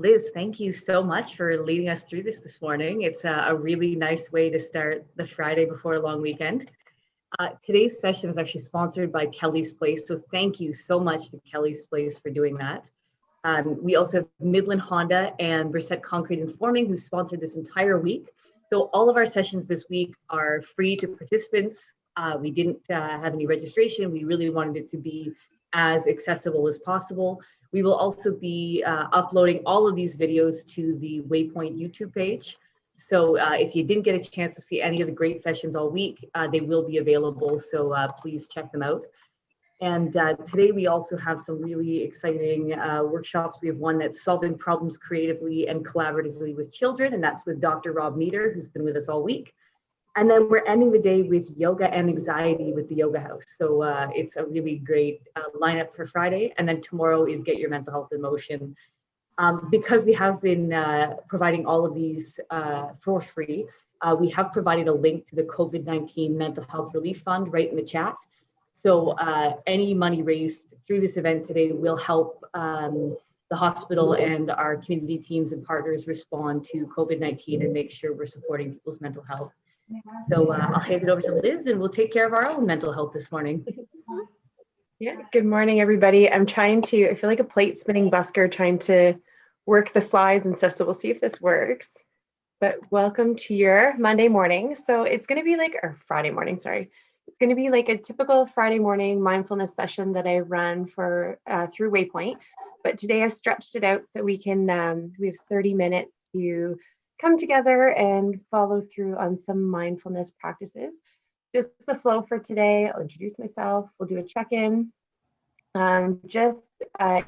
Liz, thank you so much for leading us through this morning. It's a really nice way to start the Friday before a long weekend. Today's session is actually sponsored by Kelly's Place, so thank you so much to Kelly's Place for doing that. We also have Midland Honda and Brissette Concrete and Forming who sponsored this entire week. So all of our sessions this week are free to participants. We didn't have any registration. We really wanted it to be as accessible as possible. We will also be uploading all of these videos to the Waypoint YouTube page. So if you didn't get a chance to see any of the great sessions all week, they will be available. So please check them out. And today we also have some really exciting workshops. We have one that's solving problems creatively and collaboratively with children, and that's with Dr. Rob Meter, who's been with us all week. And then we're ending the day with yoga and anxiety with the Yoga House. So it's a really great lineup for Friday. And then tomorrow is Get Your Mental Health in Motion. Because we have been providing all of these for free, we have provided a link to the COVID-19 Mental Health Relief Fund right in the chat. So any money raised through this event today will help the hospital and our community teams and partners respond to COVID-19 and make sure we're supporting people's mental health. So I'll hand it over to Liz and we'll take care of our own mental health this morning. Yeah, good morning, everybody. I feel like a plate spinning busker trying to work the slides and stuff, so we'll see if this works. But welcome to your Monday morning. So it's going to be like, or Friday morning, sorry. It's going to be like a typical Friday morning mindfulness session that I run for through Waypoint. But today I've stretched it out so we have 30 minutes to come together and follow through on some mindfulness practices. Just the flow for today, I'll introduce myself, we'll do a check-in,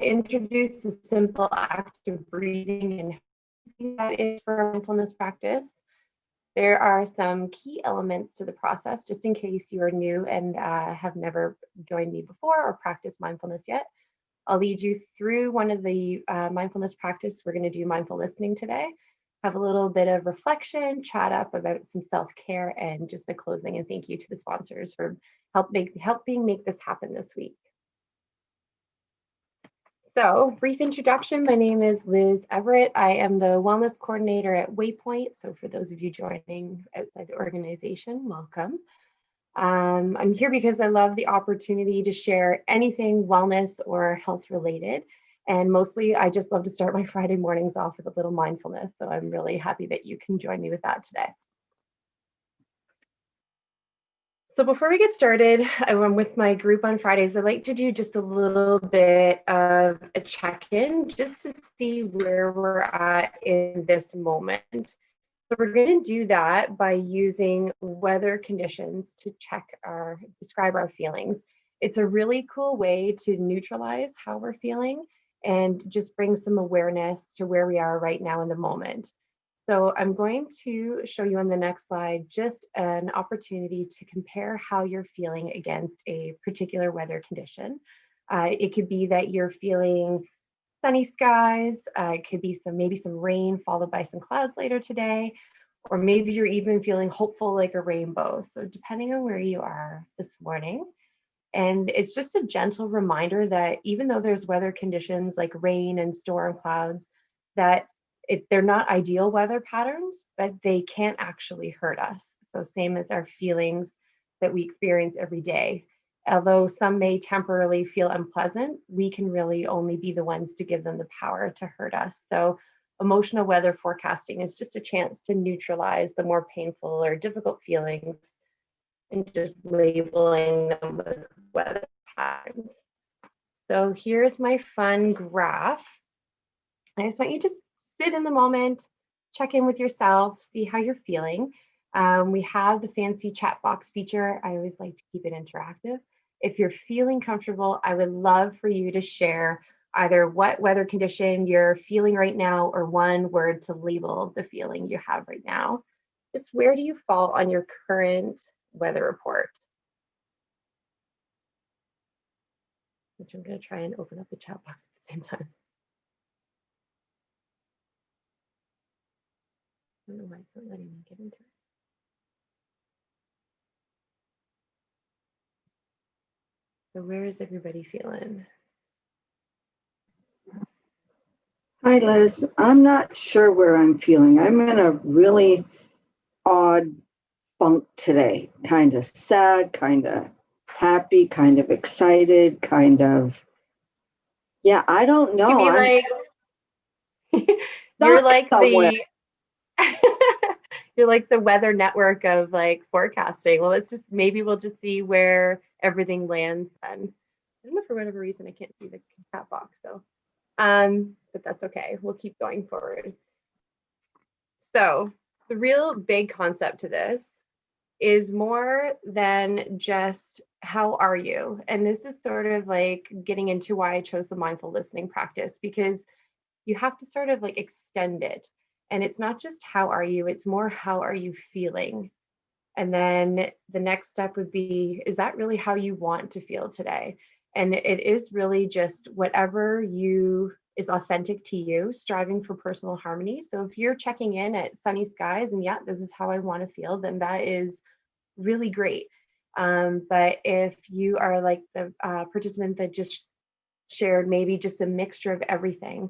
introduce a simple act of breathing and how that is for a mindfulness practice. There are some key elements to the process, just in case you are new and have never joined me before or practiced mindfulness yet. I'll lead you through one of the mindfulness practice. We're going to do mindful listening today, have a little bit of reflection, chat up about some self-care, and just a closing and thank you to the sponsors for helping make this happen this week. So, brief introduction. My name is Liz Everett. I am the wellness coordinator at Waypoint. So for those of you joining outside the organization, welcome. I'm here because I love the opportunity to share anything wellness or health related. And mostly I just love to start my Friday mornings off with a little mindfulness. So I'm really happy that you can join me with that today. So before we get started, I'm with my group on Fridays. I like to do just a little bit of a check-in just to see where we're at in this moment. So we're going to do that by using weather conditions to describe our feelings. It's a really cool way to neutralize how we're feeling and just bring some awareness to where we are right now in the moment. So I'm going to show you on the next slide just an opportunity to compare how you're feeling against a particular weather condition. It could be that you're feeling sunny skies, it could be maybe some rain followed by some clouds later today, or maybe you're even feeling hopeful like a rainbow. So depending on where you are this morning. And it's just a gentle reminder that even though there's weather conditions like rain and storm clouds, that they're not ideal weather patterns, but they can't actually hurt us. So same as our feelings that we experience every day. Although some may temporarily feel unpleasant, we can really only be the ones to give them the power to hurt us. So emotional weather forecasting is just a chance to neutralize the more painful or difficult feelings and just labeling them with weather patterns. So here's my fun graph. I just want you to sit in the moment, check in with yourself, see how you're feeling. We have the fancy chat box feature. I always like to keep it interactive. If you're feeling comfortable, I would love for you to share either what weather condition you're feeling right now or one word to label the feeling you have right now. Just where do you fall on your current weather report? Which I'm going to try and open up the chat box at the same time. I don't know why it's not letting me get into it. So where is everybody feeling? Hi, Liz. I'm not sure where I'm feeling. I'm in a really odd funk today. Kind of sad, kind of happy, kind of excited, kind of, yeah, I don't Could know. be I'm like you're stuck like somewhere. the you're like the weather network of like forecasting. Well, let's just maybe we'll just see where everything lands then. I don't know, for whatever reason I can't see the chat box, so but that's okay. We'll keep going forward. So the real big concept to this is more than just how are you? And this is sort of like getting into why I chose the mindful listening practice, because you have to sort of like extend it. And it's not just how are you, it's more how are you feeling? And then the next step would be, is that really how you want to feel today? And it is really just whatever you is authentic to you, striving for personal harmony. So if you're checking in at sunny skies and yeah, this is how I want to feel, then that is really great. But if you are like the participant that just shared maybe just a mixture of everything,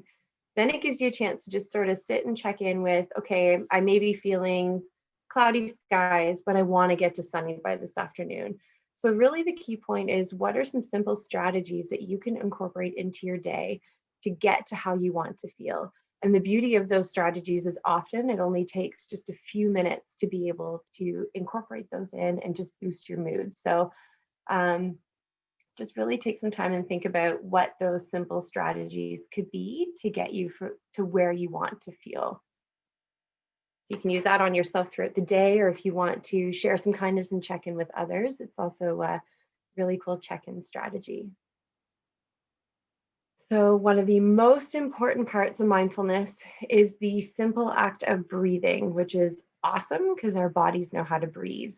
then it gives you a chance to just sort of sit and check in with, okay, I may be feeling cloudy skies, but I want to get to sunny by this afternoon. So really the key point is, what are some simple strategies that you can incorporate into your day to get to how you want to feel? And the beauty of those strategies is often it only takes just a few minutes to be able to incorporate those in and just boost your mood. So um, just really take some time and think about what those simple strategies could be to get you to where you want to feel. You can use that on yourself throughout the day, or if you want to share some kindness and check in with others, it's also a really cool check-in strategy. So one of the most important parts of mindfulness is the simple act of breathing, which is awesome because our bodies know how to breathe.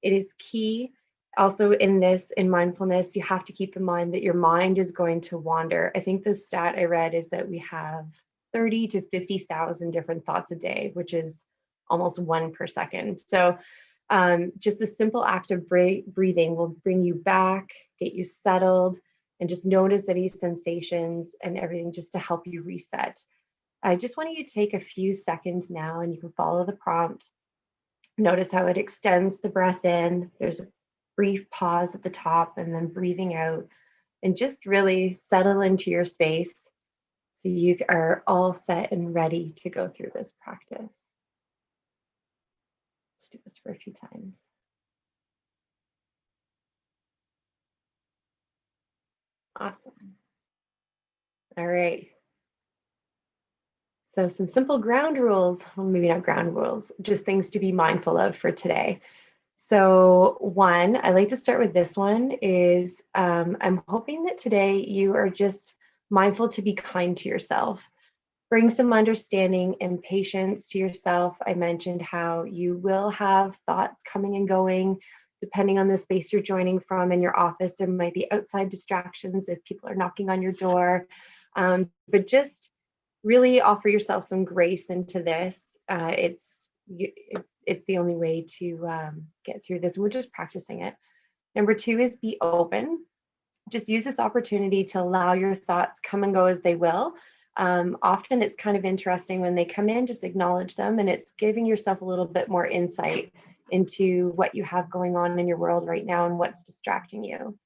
It is key. Also in mindfulness, you have to keep in mind that your mind is going to wander. I think the stat I read is that we have 30 to 50,000 different thoughts a day, which is almost one per second. So just the simple act of breathing will bring you back, get you settled, and just notice any sensations and everything just to help you reset. I just want you to take a few seconds now, and you can follow the prompt. Notice how it extends the breath in. There's a brief pause at the top and then breathing out, and just really settle into your space so you are all set and ready to go through this practice. Let's do this for a few times. Awesome. All right. So some simple ground rules, well, maybe not ground rules, just things to be mindful of for today. So one, I like to start with this one is I'm hoping that today you are just mindful to be kind to yourself. Bring some understanding and patience to yourself. I mentioned how you will have thoughts coming and going depending on the space you're joining from. In your office, there might be outside distractions if people are knocking on your door. But just really offer yourself some grace into this. It's the only way to get through this. We're just practicing it. Number two is be open. Just use this opportunity to allow your thoughts come and go as they will. Often it's kind of interesting when they come in, just acknowledge them, and it's giving yourself a little bit more insight into what you have going on in your world right now and what's distracting you.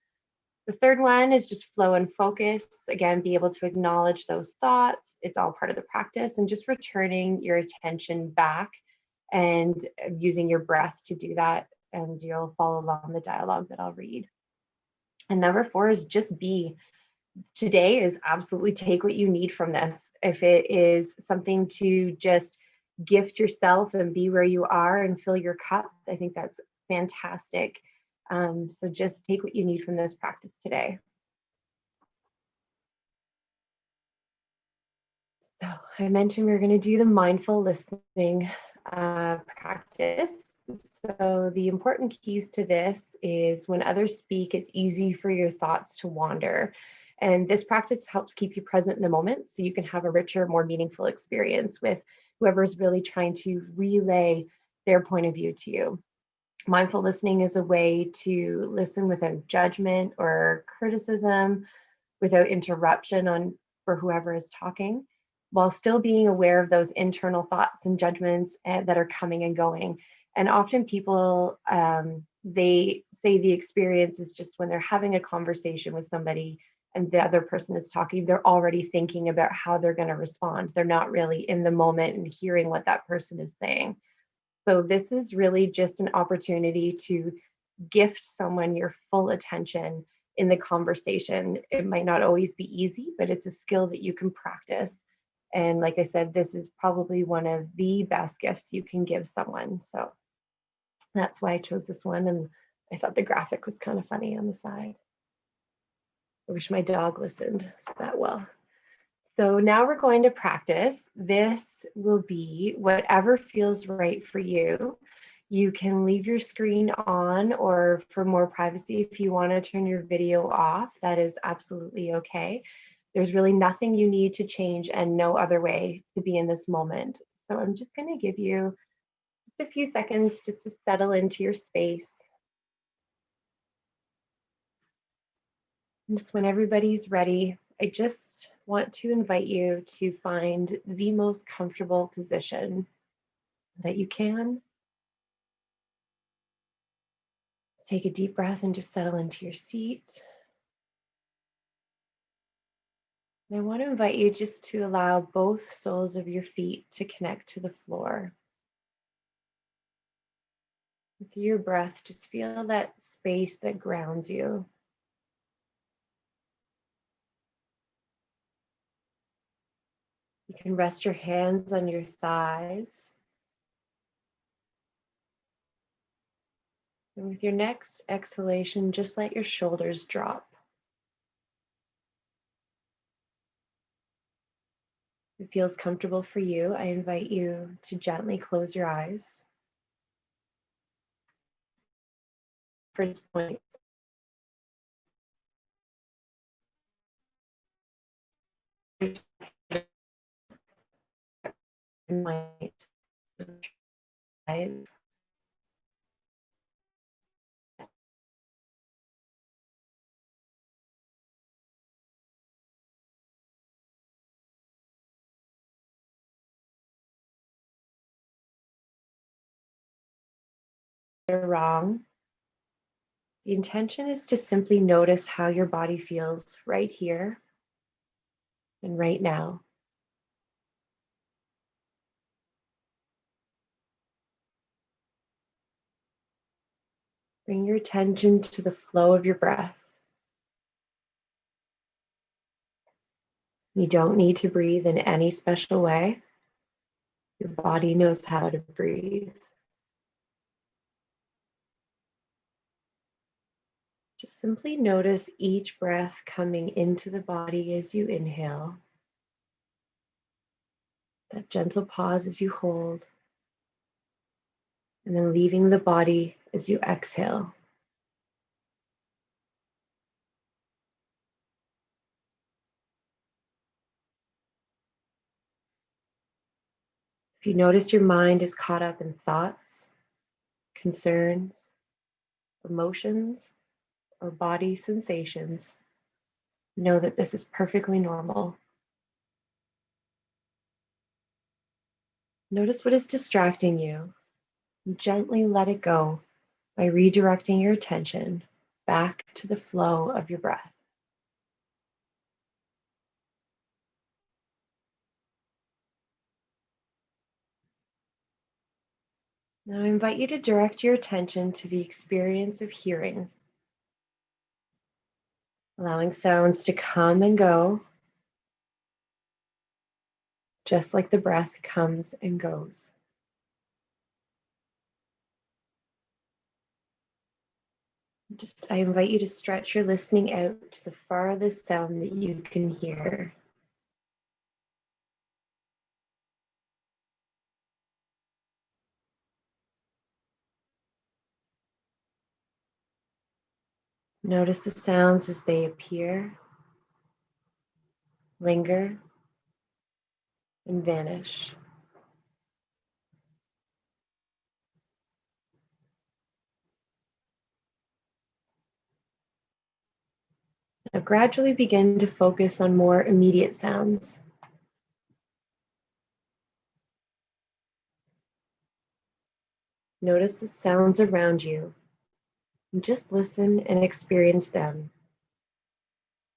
The third one is just flow and focus. Again, be able to acknowledge those thoughts. It's all part of the practice, and just returning your attention back and using your breath to do that. And you'll follow along the dialogue that I'll read. And number four is just be. Today is absolutely take what you need from this. If it is something to just gift yourself and be where you are and fill your cup, I think that's fantastic. So just take what you need from this practice today. So I mentioned we were going to do the mindful listening practice. So the important keys to this is when others speak, it's easy for your thoughts to wander. And this practice helps keep you present in the moment so you can have a richer, more meaningful experience with whoever's really trying to relay their point of view to you. Mindful listening is a way to listen without judgment or criticism, without interruption for whoever is talking. while still being aware of those internal thoughts and judgments that are coming and going. And often people, they say the experience is just when they're having a conversation with somebody and the other person is talking, they're already thinking about how they're going to respond. They're not really in the moment and hearing what that person is saying. So this is really just an opportunity to gift someone your full attention in the conversation. It might not always be easy, but it's a skill that you can practice. And like I said, this is probably one of the best gifts you can give someone. So that's why I chose this one. And I thought the graphic was kind of funny on the side. I wish my dog listened that well. So now we're going to practice. This will be whatever feels right for you. You can leave your screen on, or for more privacy, if you want to turn your video off, that is absolutely okay. There's really nothing you need to change and no other way to be in this moment. So I'm just going to give you just a few seconds just to settle into your space. And just when everybody's ready, I just want to invite you to find the most comfortable position that you can. Take a deep breath and just settle into your seat. And I want to invite you just to allow both soles of your feet to connect to the floor. With your breath, just feel that space that grounds you. You can rest your hands on your thighs. And with your next exhalation, just let your shoulders drop. If it feels comfortable for you, I invite you to gently close your eyes. First point. Eyes. Wrong. The intention is to simply notice how your body feels right here and right now. Bring your attention to the flow of your breath. You don't need to breathe in any special way. Your body knows how to breathe. Just simply notice each breath coming into the body as you inhale. That gentle pause as you hold. And then leaving the body as you exhale. If you notice your mind is caught up in thoughts, concerns, emotions, or body sensations, know that this is perfectly normal. Notice what is distracting you and gently let it go by redirecting your attention back to the flow of your breath. Now I invite you to direct your attention to the experience of hearing, allowing sounds to come and go, just like the breath comes and goes. I invite you to stretch your listening out to the farthest sound that you can hear. Notice the sounds as they appear, linger, and vanish. Now gradually begin to focus on more immediate sounds. Notice the sounds around you and just listen and experience them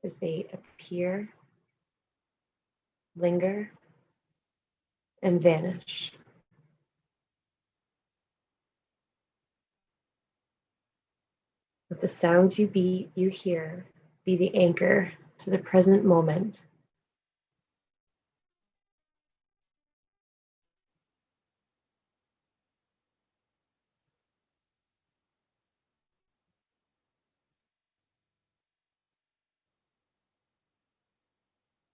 as they appear, linger, and vanish. Let the sounds you hear be the anchor to the present moment.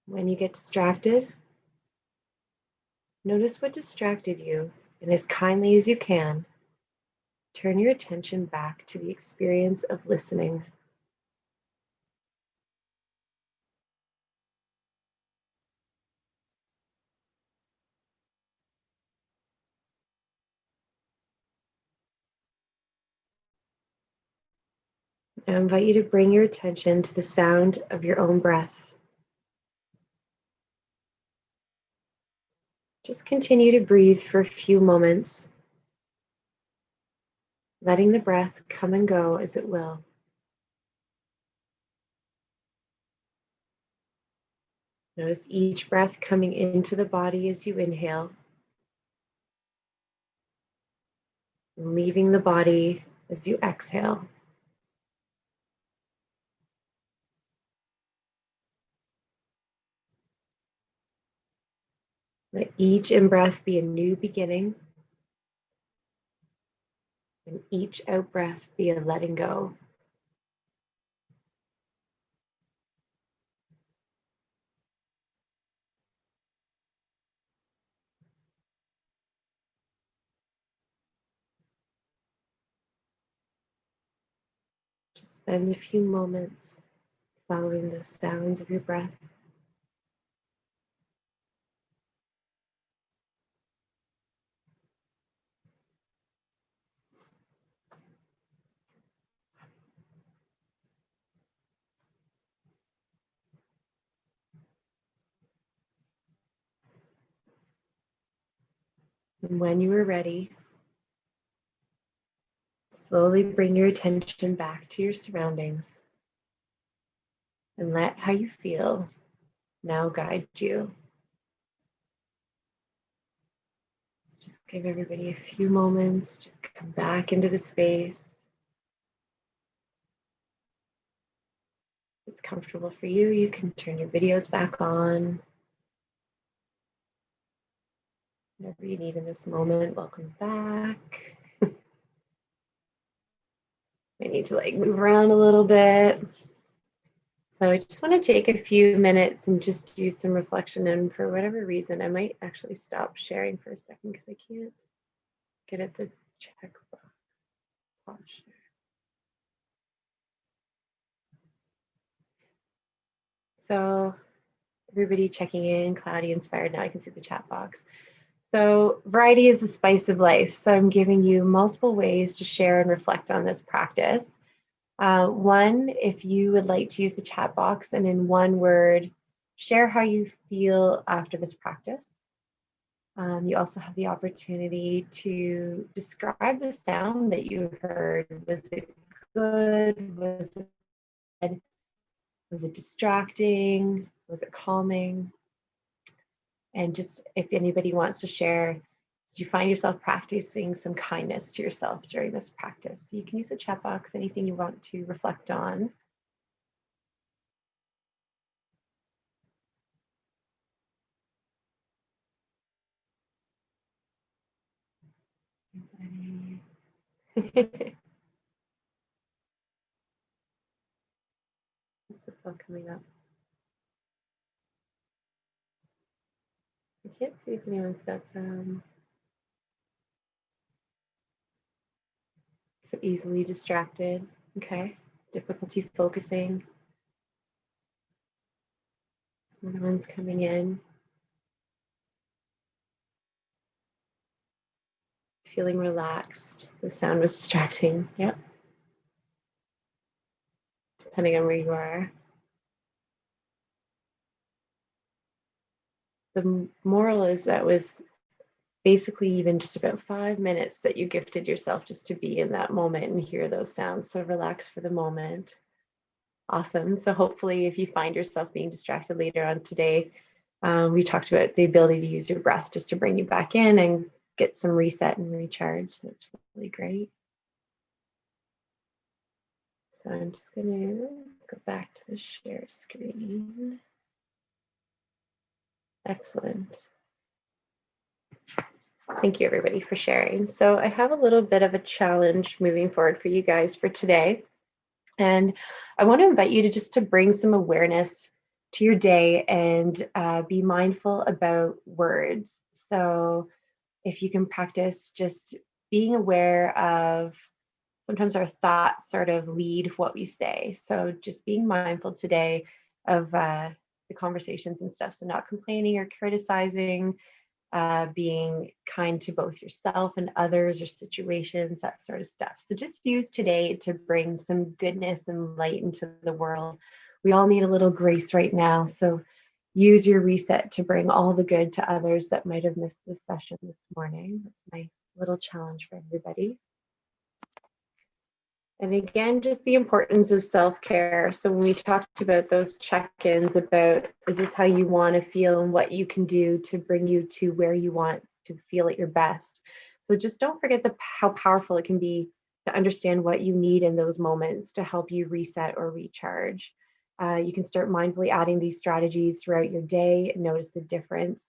When you get distracted, notice what distracted you, and as kindly as you can, turn your attention back to the experience of listening. I invite you to bring your attention to the sound of your own breath. Just continue to breathe for a few moments, letting the breath come and go as it will. Notice each breath coming into the body as you inhale, and leaving the body as you exhale. Let each in-breath be a new beginning, and each out-breath be a letting go. Just spend a few moments following the sounds of your breath. And when you are ready, slowly bring your attention back to your surroundings and let how you feel now guide you. Just give everybody a few moments, just come back into the space. If it's comfortable for you, you can turn your videos back on. Whatever you need in this moment, welcome back. I need to move around a little bit. So I just want to take a few minutes and just do some reflection. And for whatever reason, I might actually stop sharing for a second because I can't get at the checkbox. So everybody checking in, Cloudy inspired. Now I can see the chat box. So variety is the spice of life. So I'm giving you multiple ways to share and reflect on this practice. One, if you would like to use the chat box and in one word, share how you feel after this practice. You also have the opportunity to describe the sound that you heard. Was it good? Was it bad? Was it distracting? Was it calming? And just if anybody wants to share, did you find yourself practicing some kindness to yourself during this practice? You can use the chat box, anything you want to reflect on. It's all coming up. I can't see if anyone's got so easily distracted. Okay, difficulty focusing. Some other ones coming in. Feeling relaxed. The sound was distracting. Yep. Depending on where you are. The moral is that was basically even just about 5 minutes that you gifted yourself just to be in that moment and hear those sounds. So relax for the moment. Awesome. So hopefully if you find yourself being distracted later on today, we talked about the ability to use your breath just to bring you back in and get some reset and recharge. So that's really great. So I'm just going to go back to the share screen. Excellent. Thank you, everybody, for sharing. So I have a little bit of a challenge moving forward for you guys for today. And I want to invite you to just to bring some awareness to your day and be mindful about words. So if you can practice just being aware of, sometimes our thoughts sort of lead what we say. So just being mindful today of the conversations and stuff. So not complaining or criticizing, being kind to both yourself and others or situations, that sort of stuff. So just use today to bring some goodness and light into the world. We all need a little grace right now. So use your reset to bring all the good to others that might have missed this session this morning. That's my little challenge for everybody. And again, just the importance of self-care. So when we talked about those check-ins about, is this how you want to feel and what you can do to bring you to where you want to feel at your best. So just don't forget how powerful it can be to understand what you need in those moments to help you reset or recharge. You can start mindfully adding these strategies throughout your day and notice the difference.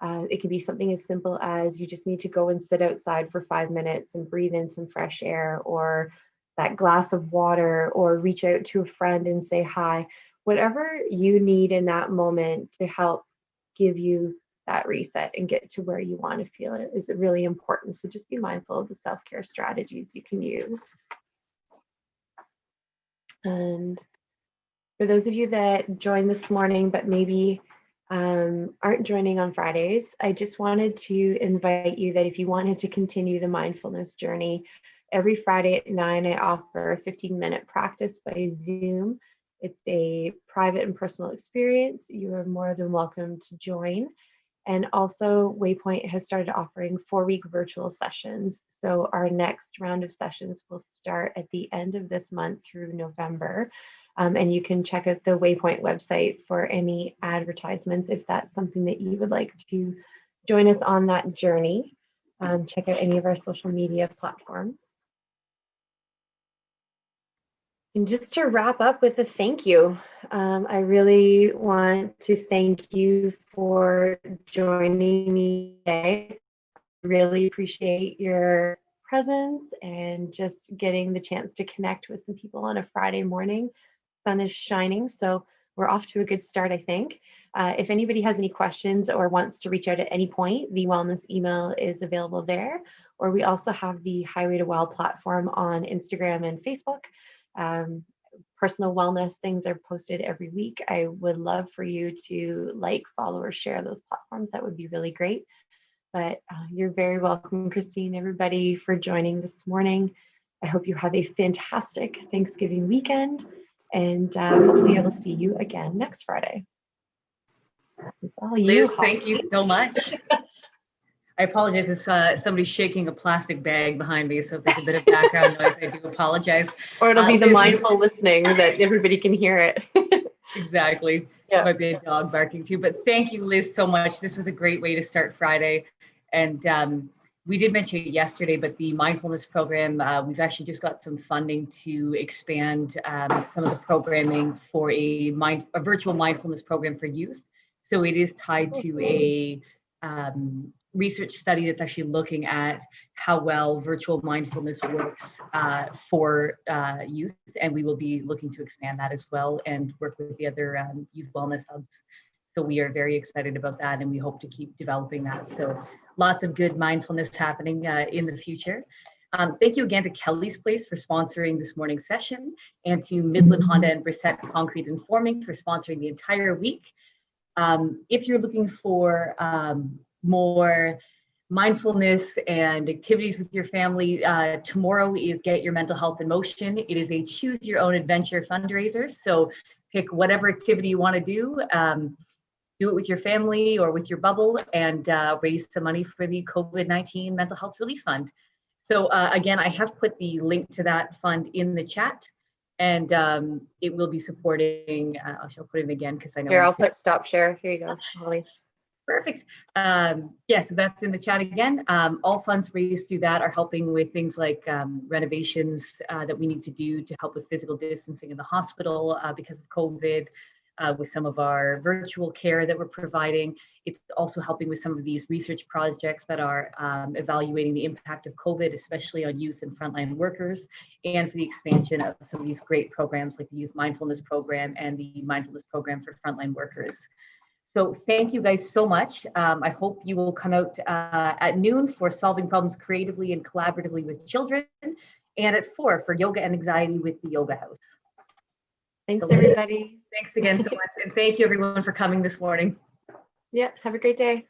It could be something as simple as you just need to go and sit outside for 5 minutes and breathe in some fresh air, or that glass of water, or reach out to a friend and say hi. Whatever you need in that moment to help give you that reset and get to where you want to feel it is really important. So just be mindful of the self-care strategies you can use. And for those of you that joined this morning but maybe aren't joining on Fridays, I just wanted to invite you that if you wanted to continue the mindfulness journey, every Friday at 9, I offer a 15-minute practice by Zoom. It's a private and personal experience. You are more than welcome to join. And also, Waypoint has started offering 4-week virtual sessions. So our next round of sessions will start at the end of this month through November. And you can check out the Waypoint website for any advertisements if that's something that you would like to join us on that journey. Check out any of our social media platforms. And just to wrap up with a thank you, I really want to thank you for joining me today. I really appreciate your presence and just getting the chance to connect with some people on a Friday morning. Sun is shining, so we're off to a good start, I think. If anybody has any questions or wants to reach out at any point, the wellness email is available there. Or we also have the Highway to Well platform on Instagram and Facebook. Personal wellness things are posted every week. I would love for you to like, follow, or share those platforms. That would be really great. But you're very welcome, Christine, everybody, for joining this morning. I hope you have a fantastic Thanksgiving weekend, and hopefully I will see you again next Friday. It's all you. Liz, thank you so much. I apologize. It's somebody shaking a plastic bag behind me, so if there's a bit of background noise, I do apologize. Or it'll be the mindful listening that everybody can hear it. Exactly. Yeah. Might be a dog barking too. But thank you, Liz, so much. This was a great way to start Friday. And we did mention it yesterday, but the mindfulness program, we've actually just got some funding to expand some of the programming for a virtual mindfulness program for youth. So it is tied to a research study that's actually looking at how well virtual mindfulness works for youth, and we will be looking to expand that as well and work with the other youth wellness hubs. So we are very excited about that, and we hope to keep developing that. So lots of good mindfulness happening in the future. Thank you again to Kelly's Place for sponsoring this morning's session, and to Midland Honda and Brissett Concrete and Forming for sponsoring the entire week. If you're looking for more mindfulness and activities with your family, tomorrow is Get Your Mental Health in Motion. It is a choose your own adventure fundraiser. So pick whatever activity you want to do. do it with your family or with your bubble and raise some money for the COVID-19 Mental Health Relief Fund. So again, I have put the link to that fund in the chat, and it will be supporting, I shall put it again because I know. Here, I'll put stop share. Here you go, Holly. Perfect. Yeah, so that's in the chat again. All funds raised through that are helping with things like renovations that we need to do to help with physical distancing in the hospital because of COVID, with some of our virtual care that we're providing. It's also helping with some of these research projects that are evaluating the impact of COVID, especially on youth and frontline workers, and for the expansion of some of these great programs like the Youth Mindfulness Program and the Mindfulness Program for frontline workers. So thank you guys so much. I hope you will come out at noon for solving problems creatively and collaboratively with children, and at 4 for yoga and anxiety with the Yoga House. Thanks, everybody. Thanks again so much. And thank you everyone for coming this morning. Yeah, have a great day.